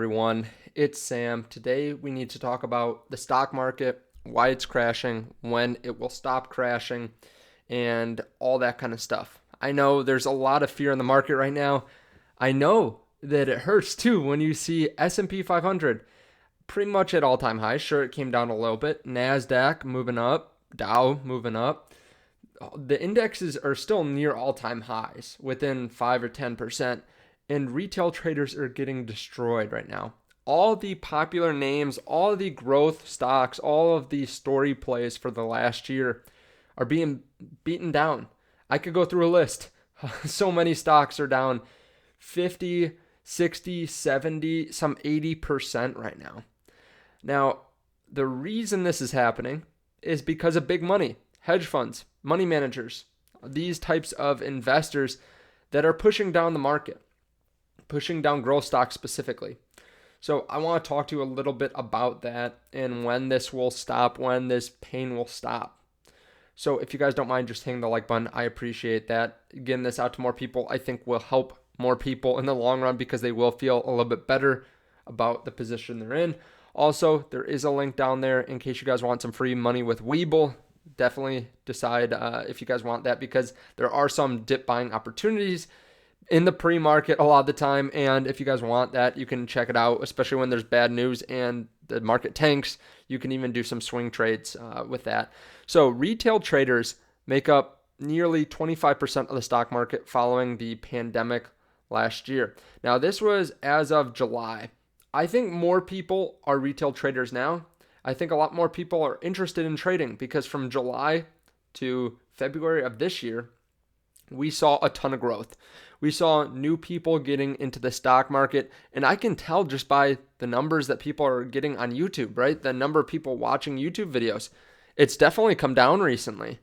Everyone, it's Sam. Today we need to talk about the stock market, why it's crashing, when it will stop crashing, and all that kind of stuff. I know there's a lot of fear in the market right now. I know that it hurts too when you see S&P 500 pretty much at all-time highs. Sure, it came down a little bit. Nasdaq moving up, Dow moving up. The indexes are still near all-time highs, within 5 or 10%. And retail traders are getting destroyed right now. All the popular names, all the growth stocks, all of the story plays for the last year are being beaten down. I could go through a list. So many stocks are down 50, 60, 70, some 80% right now. Now, the reason this is happening is because of big money, hedge funds, money managers, these types of investors that are pushing down the market, pushing down growth stocks specifically. So I want to talk to you a little bit about that and when this will stop, when this pain will stop. So if you guys don't mind just hitting the like button, I appreciate that. Getting this out to more people, I think will help more people in the long run because they will feel a little bit better about the position they're in. Also, there is a link down there in case you guys want some free money with Webull. Definitely decide if you guys want that because there are some dip buying opportunities in the pre-market a lot of the time, and if you guys want that, you can check it out, especially when there's bad news and the market tanks. You can even do some swing trades with that. So retail traders make up nearly 25% of the stock market following the pandemic last year. Now, this was as of July. I think more people are retail traders now. I think a lot more people are interested in trading because from July to February of this year, we saw a ton of growth. We saw new people getting into the stock market, and I can tell just by the numbers that people are getting on YouTube, right? The number of people watching YouTube videos. It's definitely come down recently.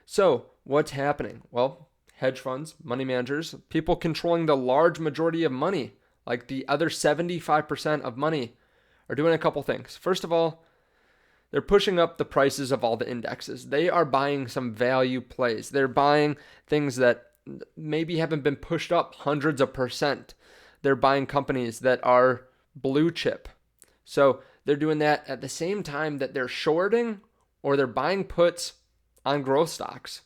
So what's happening? Well, hedge funds, money managers, people controlling the large majority of money, like the other 75% of money, are doing a couple things. First of all, they're pushing up the prices of all the indexes. They are buying some value plays. They're buying things that maybe haven't been pushed up hundreds of percent. They're buying companies that are blue chip. So they're doing that at the same time that they're shorting or they're buying puts on growth stocks.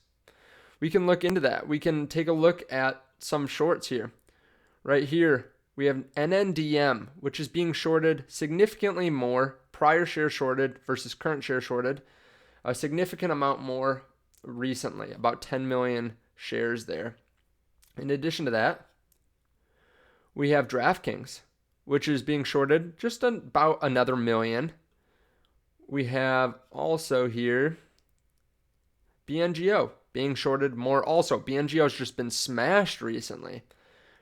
We can look into that. We can take a look at some shorts here. Right here, we have NNDM, which is being shorted significantly more, prior share shorted versus current share shorted, a significant amount more recently, about 10 million shares there. In addition to that, we have DraftKings, which is being shorted just about another million. We have also here BNGO being shorted more also. BNGO has just been smashed recently.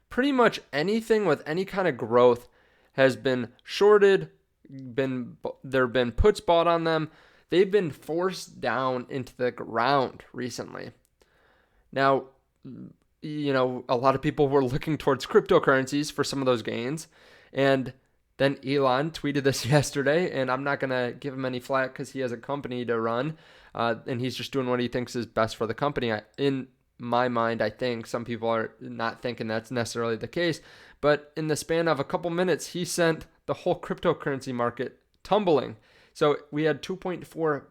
Pretty much anything with any kind of growth has been shorted, there have been puts bought on them. They've been forced down into the ground recently. Now, a lot of people were looking towards cryptocurrencies for some of those gains. And then Elon tweeted this yesterday, and I'm not going to give him any flack because he has a company to run, and he's just doing what he thinks is best for the company. In my mind, I think some people are not thinking that's necessarily the case, but in the span of a couple minutes, he sent the whole cryptocurrency market tumbling. So we had $2.4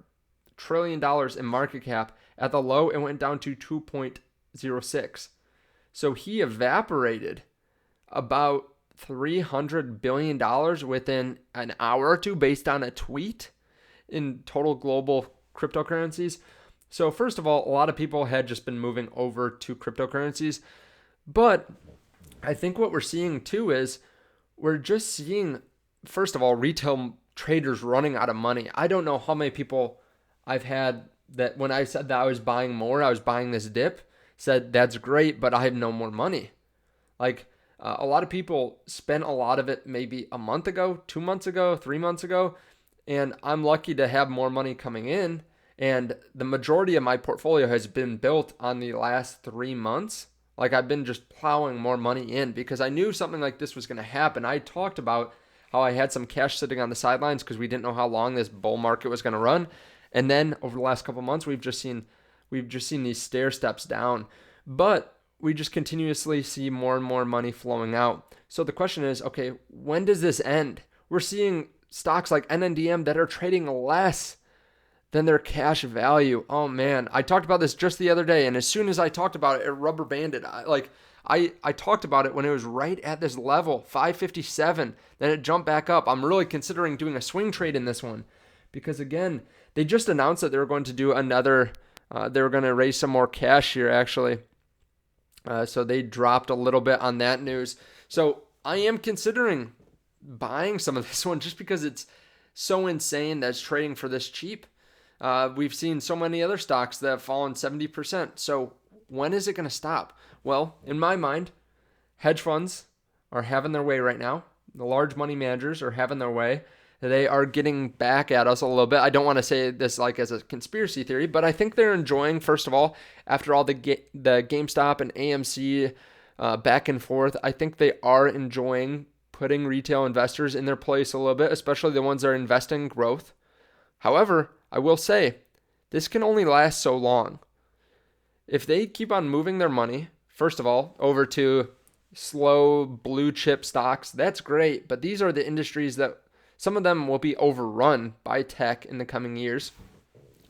trillion in market cap. At the low, it went down to 2.06. So he evaporated about $300 billion within an hour or two based on a tweet in total global cryptocurrencies. So first of all, a lot of people had just been moving over to cryptocurrencies. But I think what we're seeing too is we're just seeing, first of all, retail traders running out of money. I don't know how many people I've had that when I said that I was buying more, I was buying this dip, said that's great, but I have no more money. Like a lot of people spent a lot of it maybe a month ago, 2 months ago, 3 months ago, and I'm lucky to have more money coming in. And the majority of my portfolio has been built on the last 3 months. Like I've been just plowing more money in because I knew something like this was going to happen. I talked about how I had some cash sitting on the sidelines because we didn't know how long this bull market was going to run. And then over the last couple of months, we've just seen these stair steps down. But we just continuously see more and more money flowing out. So the question is, okay, when does this end? We're seeing stocks like NNDM that are trading less than their cash value. Oh man, I talked about this just the other day, and as soon as I talked about it, it rubber banded. I talked about it when it was right at this level, 557. Then it jumped back up. I'm really considering doing a swing trade in this one because again, they just announced that they were going to do another. They were going to raise some more cash here actually. So they dropped a little bit on that news. So I am considering buying some of this one just because it's so insane that it's trading for this cheap. We've seen so many other stocks that have fallen 70%. So when is it going to stop? Well, in my mind, hedge funds are having their way right now. The large money managers are having their way. They are getting back at us a little bit. I don't want to say this like as a conspiracy theory, but I think they're enjoying, first of all, after all the GameStop and AMC back and forth, I think they are enjoying putting retail investors in their place a little bit, especially the ones that are investing in growth. However, I will say, this can only last so long. If they keep on moving their money, first of all, over to slow blue chip stocks, that's great. But these are the industries that some of them will be overrun by tech in the coming years.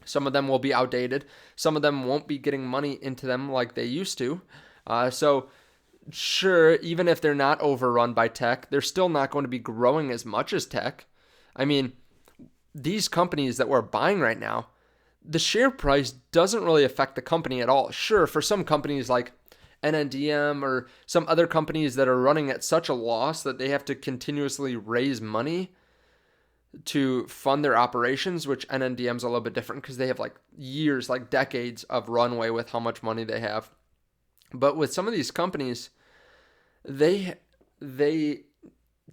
Some of them will be outdated. Some of them won't be getting money into them like they used to. So sure, even if they're not overrun by tech, they're still not going to be growing as much as tech. I mean, these companies that we're buying right now, the share price doesn't really affect the company at all. Sure, for some companies like NNDM or some other companies that are running at such a loss that they have to continuously raise money to fund their operations, which NNDM is a little bit different because they have like years, like decades of runway with how much money they have. But with some of these companies, they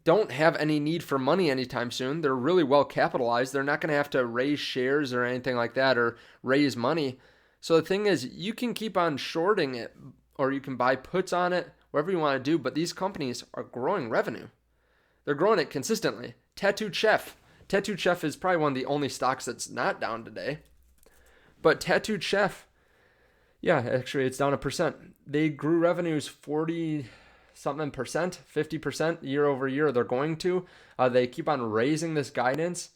don't have any need for money anytime soon. They're really well capitalized. They're not going to have to raise shares or anything like that or raise money. So the thing is, you can keep on shorting it or you can buy puts on it, whatever you want to do. But these companies are growing revenue. They're growing it consistently. Tattooed Chef is probably one of the only stocks that's not down today. But Tattooed Chef, yeah, actually it's down 1%. They grew revenues 40-something percent, 50% year over year. They're going to. They keep on raising this guidance.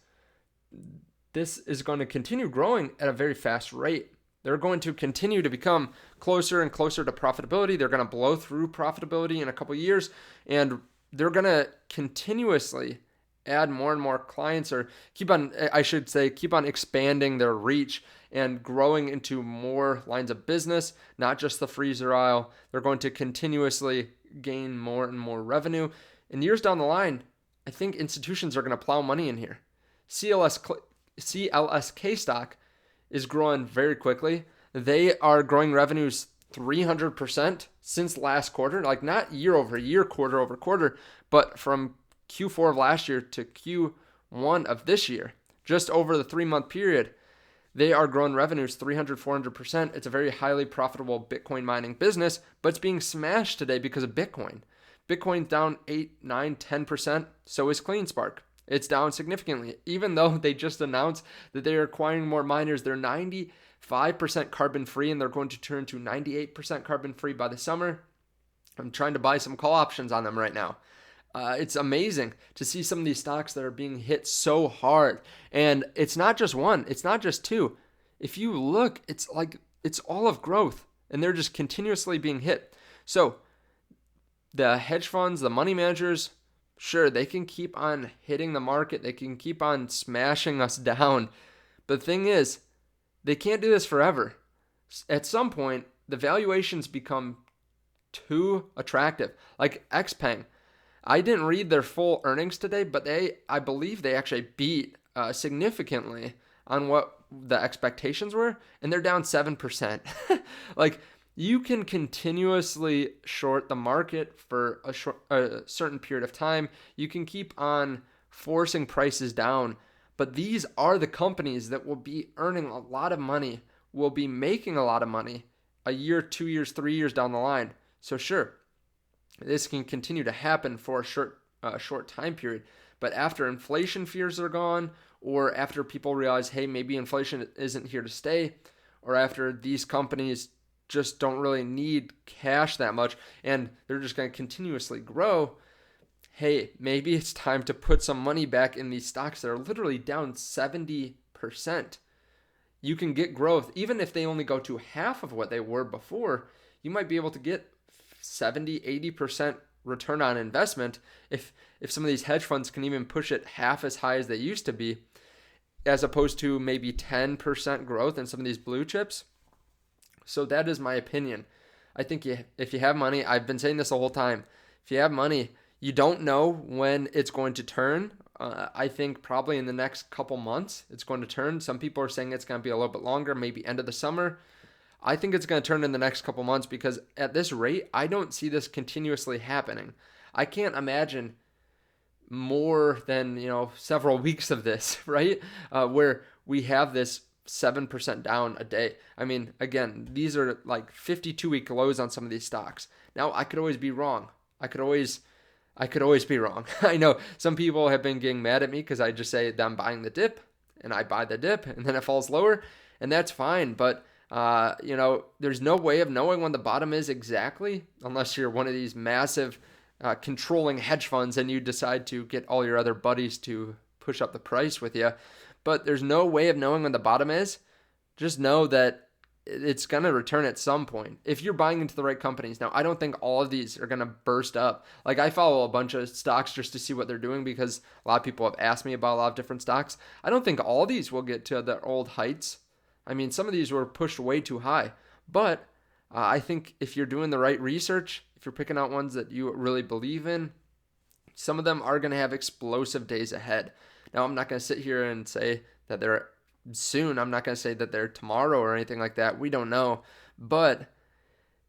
This is going to continue growing at a very fast rate. They're going to continue to become closer and closer to profitability. They're going to blow through profitability in a couple of years, and they're going to continuously add more and more clients or keep on expanding their reach and growing into more lines of business, not just the freezer aisle. They're going to continuously gain more and more revenue. In years down the line, I think institutions are going to plow money in here. CLSK stock is growing very quickly. They are growing revenues 300% since last quarter, like not year over year, quarter over quarter, but from Q4 of last year to Q1 of this year, just over the 3-month period, they are growing revenues 300, 400%. It's a very highly profitable Bitcoin mining business, but it's being smashed today because of Bitcoin. Bitcoin's down 8, 9, 10%. So is CleanSpark. It's down significantly. Even though they just announced that they're acquiring more miners, they're 95% carbon free and they're going to turn to 98% carbon free by the summer. I'm trying to buy some call options on them right now. It's amazing to see some of these stocks that are being hit so hard. And it's not just one, it's not just two. If you look, it's all of growth and they're just continuously being hit. So the hedge funds, the money managers, sure, they can keep on hitting the market. They can keep on smashing us down. But the thing is, they can't do this forever. At some point, the valuations become too attractive. Like XPeng. I didn't read their full earnings today, but I believe they actually beat significantly on what the expectations were, and they're down 7%. Like, you can continuously short the market for a certain period of time. You can keep on forcing prices down, but these are the companies that will be earning a lot of money, will be making a lot of money a year, 2 years, 3 years down the line. So sure, this can continue to happen for a short time period. But after inflation fears are gone, or after people realize, hey, maybe inflation isn't here to stay, or after these companies just don't really need cash that much and they're just going to continuously grow, hey, maybe it's time to put some money back in these stocks that are literally down 70%. You can get growth even if they only go to half of what they were before. You might be able to get 70-80% return on investment if some of these hedge funds can even push it half as high as they used to be, as opposed to maybe 10% growth in some of these blue chips. So that is my opinion. I think if you have money, I've been saying this the whole time, if you have money, you don't know when it's going to turn. I think probably in the next couple months it's going to turn. Some people are saying it's going to be a little bit longer, maybe end of the summer. I think it's going to turn in the next couple months because at this rate, I don't see this continuously happening. I can't imagine more than, several weeks of this, right? Where we have this 7% down a day. I mean, again, these are like 52-week lows on some of these stocks. Now, I could always be wrong. I could always be wrong. I know some people have been getting mad at me because I just say that I'm buying the dip and I buy the dip and then it falls lower and that's fine. But, there's no way of knowing when the bottom is exactly unless you're one of these massive controlling hedge funds and you decide to get all your other buddies to push up the price with you. But there's no way of knowing when the bottom is. Just know that it's going to return at some point if you're buying into the right companies. Now, I don't think all of these are going to burst up. Like, I follow a bunch of stocks just to see what they're doing because a lot of people have asked me about a lot of different stocks. I don't think all these will get to the old heights. I mean, some of these were pushed way too high. But I think if you're doing the right research, if you're picking out ones that you really believe in, some of them are going to have explosive days ahead. Now, I'm not going to sit here and say that they're soon. I'm not going to say that they're tomorrow or anything like that. We don't know. But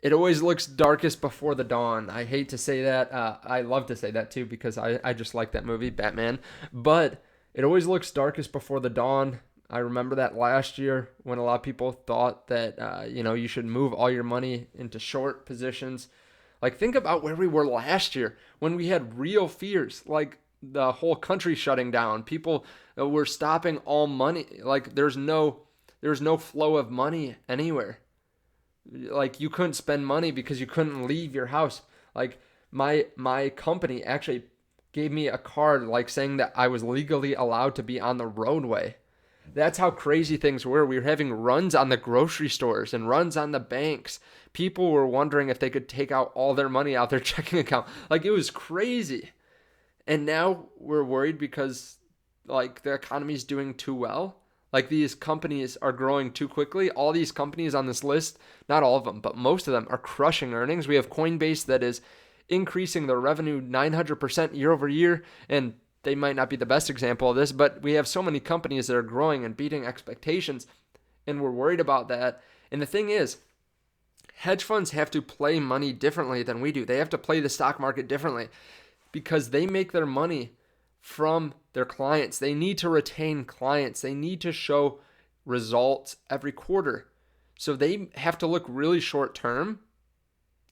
it always looks darkest before the dawn. I hate to say that. I love to say that too because I just like that movie, Batman. But it always looks darkest before the dawn. I remember that last year when a lot of people thought that, you should move all your money into short positions. Like, think about where we were last year when we had real fears, like the whole country shutting down. People were stopping all money. Like, there's no flow of money anywhere. Like, you couldn't spend money because you couldn't leave your house. Like, my company actually gave me a card, like, saying that I was legally allowed to be on the roadway. That's how crazy things were. We were having runs on the grocery stores and runs on the banks. People were wondering if they could take out all their money out their checking account. Like, it was crazy. And now we're worried because, like, the economy's doing too well. Like, these companies are growing too quickly. All these companies on this list, not all of them, but most of them are crushing earnings. We have Coinbase that is increasing their revenue 900% year over year, and they might not be the best example of this, but we have so many companies that are growing and beating expectations, and we're worried about that. And the thing is, hedge funds have to play money differently than we do. They have to play the stock market differently because they make their money from their clients. They need to retain clients. They need to show results every quarter. So they have to look really short term.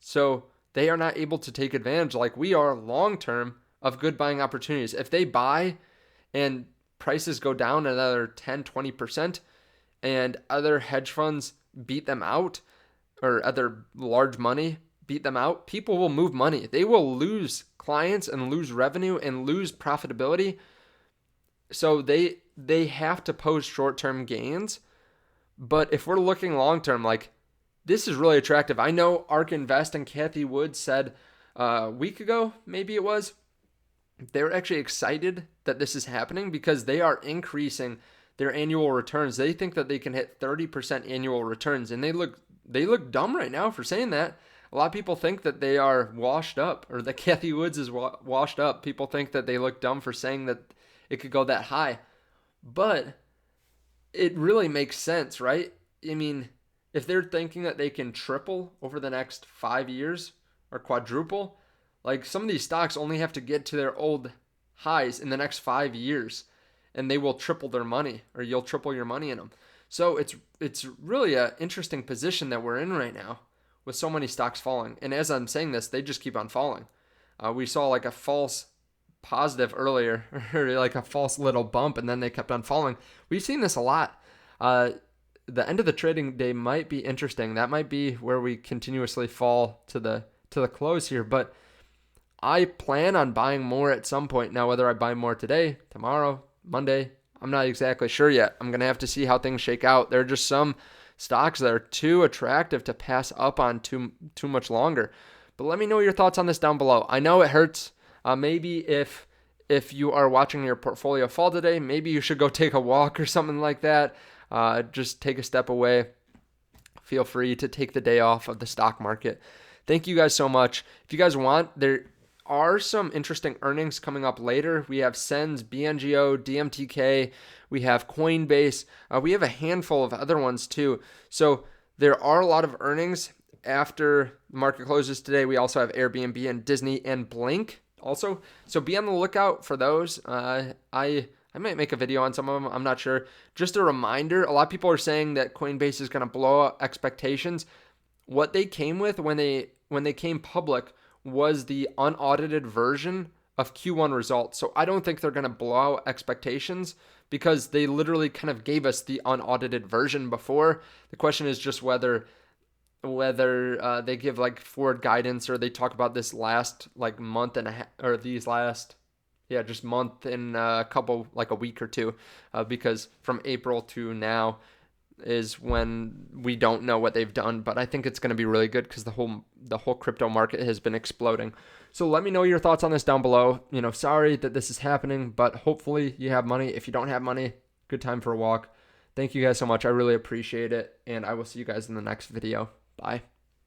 So they are not able to take advantage like we are long term of good buying opportunities. If they buy and prices go down another 10, 20% and other hedge funds beat them out or other large money beat them out, people will move money. They will lose clients and lose revenue and lose profitability. So they have to post short-term gains. But if we're looking long-term, like, this is really attractive. I know ARK Invest and Kathy Wood said a week ago, maybe it was, they're actually excited that this is happening because they are increasing their annual returns. They think that they can hit 30% annual returns, and they look dumb right now for saying that. A lot of people think that they are washed up, or that Kathy Woods is washed up. People think that they look dumb for saying that it could go that high. But it really makes sense, right? I mean, if they're thinking that they can triple over the next 5 years or quadruple, like, some of these stocks only have to get to their old highs in the next 5 years, and they will triple their money, or you'll triple your money in them. So it's really an interesting position that we're in right now with so many stocks falling. And as I'm saying this, they just keep on falling. We saw like a false positive earlier, or like a false little bump, and then they kept on falling. We've seen this a lot. the end of the trading day might be interesting. That might be where we continuously fall to the close here, but I plan on buying more at some point. Now, whether I buy more today, tomorrow, Monday, I'm not exactly sure yet. I'm going to have to see how things shake out. There are just some stocks that are too attractive to pass up on too much longer. But let me know your thoughts on this down below. I know it hurts. Maybe if you are watching your portfolio fall today, maybe you should go take a walk or something like that. Just take a step away. Feel free to take the day off of the stock market. Thank you guys so much. If you guys want, there are some interesting earnings coming up later. We have Sens, BNGO, DMTK. We have Coinbase. We have a handful of other ones too. So there are a lot of earnings after the market closes today. We also have Airbnb and Disney and Blink also. So be on the lookout for those. I might make a video on some of them. I'm not sure. Just a reminder, a lot of people are saying that Coinbase is going to blow out expectations. What they came with when they came public was the unaudited version of Q1 results. So I don't think they're going to blow out expectations because they literally kind of gave us the unaudited version before. The question is just whether they give like forward guidance or they talk about this last like month and a half, or these last just month and a couple, like a week or two, because from April to now is when we don't know what they've done. But I think it's going to be really good because the whole crypto market has been exploding. So let me know your thoughts on this down below. Sorry that this is happening, but hopefully you have money. If you don't have money, good time for a walk. Thank you guys so much. I really appreciate it, and I will see you guys in the next video. Bye.